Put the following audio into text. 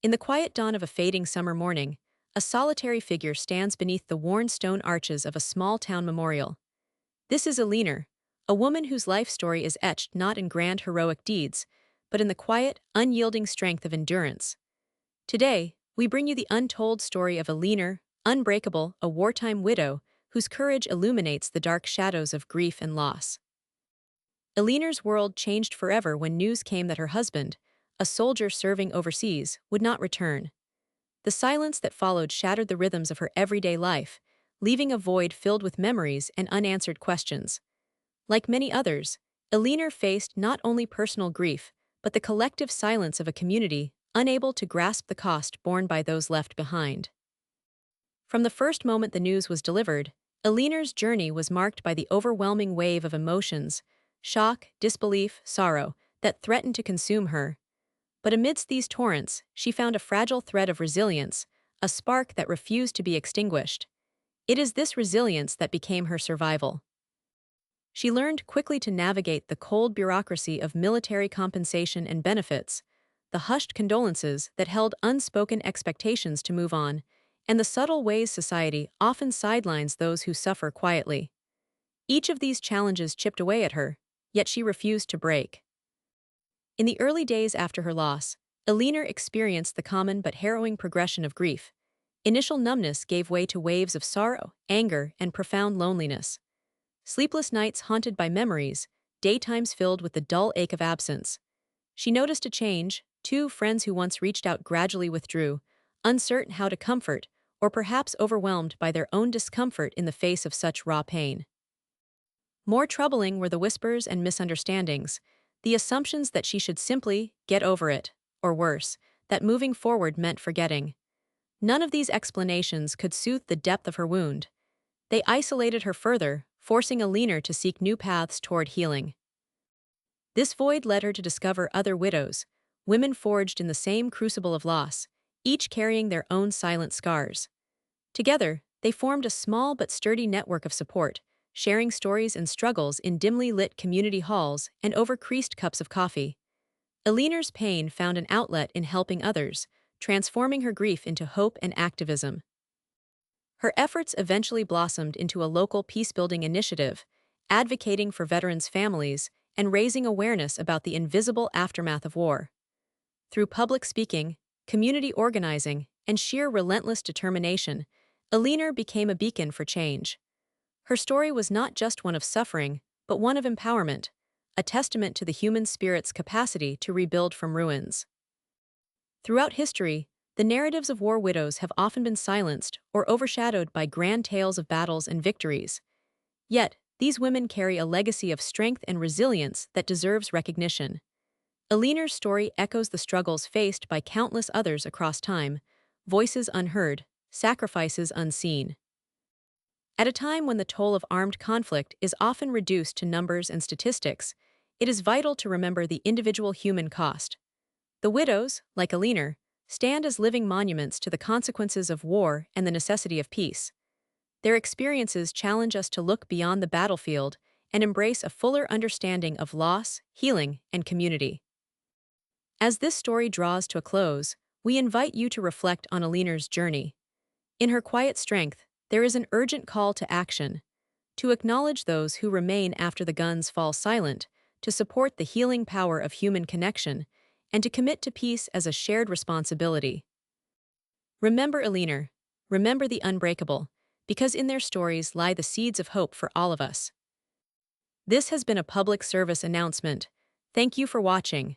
In the quiet dawn of a fading summer morning, a solitary figure stands beneath the worn stone arches of a small-town memorial. This is Eleanor, a woman whose life story is etched not in grand heroic deeds, but in the quiet, unyielding strength of endurance. Today, we bring you the untold story of Eleanor, Unbreakable, a wartime widow whose courage illuminates the dark shadows of grief and loss. Eleanor's world changed forever when news came that her husband, a soldier serving overseas, would not return. The silence that followed shattered the rhythms of her everyday life, leaving a void filled with memories and unanswered questions. Like many others, Eleanor faced not only personal grief, but the collective silence of a community unable to grasp the cost borne by those left behind. From the first moment the news was delivered, Eleanor's journey was marked by the overwhelming wave of emotions, shock, disbelief, sorrow, that threatened to consume her. But amidst these torrents, she found a fragile thread of resilience, a spark that refused to be extinguished. It is this resilience that became her survival. She learned quickly to navigate the cold bureaucracy of military compensation and benefits, the hushed condolences that held unspoken expectations to move on, and the subtle ways society often sidelines those who suffer quietly. Each of these challenges chipped away at her, yet she refused to break. In the early days after her loss, Eleanor experienced the common but harrowing progression of grief. Initial numbness gave way to waves of sorrow, anger, and profound loneliness. Sleepless nights haunted by memories, daytimes filled with the dull ache of absence. She noticed a change. Two friends who once reached out gradually withdrew, uncertain how to comfort, or perhaps overwhelmed by their own discomfort in the face of such raw pain. More troubling were the whispers and misunderstandings, the assumptions that she should simply get over it, or worse, that moving forward meant forgetting. None of these explanations could soothe the depth of her wound. They isolated her further, forcing Eleanor to seek new paths toward healing. This void led her to discover other widows, women forged in the same crucible of loss, each carrying their own silent scars. Together, they formed a small but sturdy network of support, sharing stories and struggles in dimly lit community halls and over creased cups of coffee. Eleanor's pain found an outlet in helping others, transforming her grief into hope and activism. Her efforts eventually blossomed into a local peacebuilding initiative, advocating for veterans' families and raising awareness about the invisible aftermath of war. Through public speaking, community organizing, and sheer relentless determination, Eleanor became a beacon for change. Her story was not just one of suffering, but one of empowerment, a testament to the human spirit's capacity to rebuild from ruins. Throughout history, the narratives of war widows have often been silenced or overshadowed by grand tales of battles and victories. Yet, these women carry a legacy of strength and resilience that deserves recognition. Eleanor's story echoes the struggles faced by countless others across time, voices unheard, sacrifices unseen. At a time when the toll of armed conflict is often reduced to numbers and statistics, it is vital to remember the individual human cost. The widows, like Eleanor, stand as living monuments to the consequences of war and the necessity of peace. Their experiences challenge us to look beyond the battlefield and embrace a fuller understanding of loss, healing, and community. As this story draws to a close, we invite you to reflect on Eleanor's journey. In her quiet strength, there is an urgent call to action, to acknowledge those who remain after the guns fall silent, to support the healing power of human connection, and to commit to peace as a shared responsibility. Remember Eleanor, remember the Unbreakable, because in their stories lie the seeds of hope for all of us. This has been a public service announcement. Thank you for watching.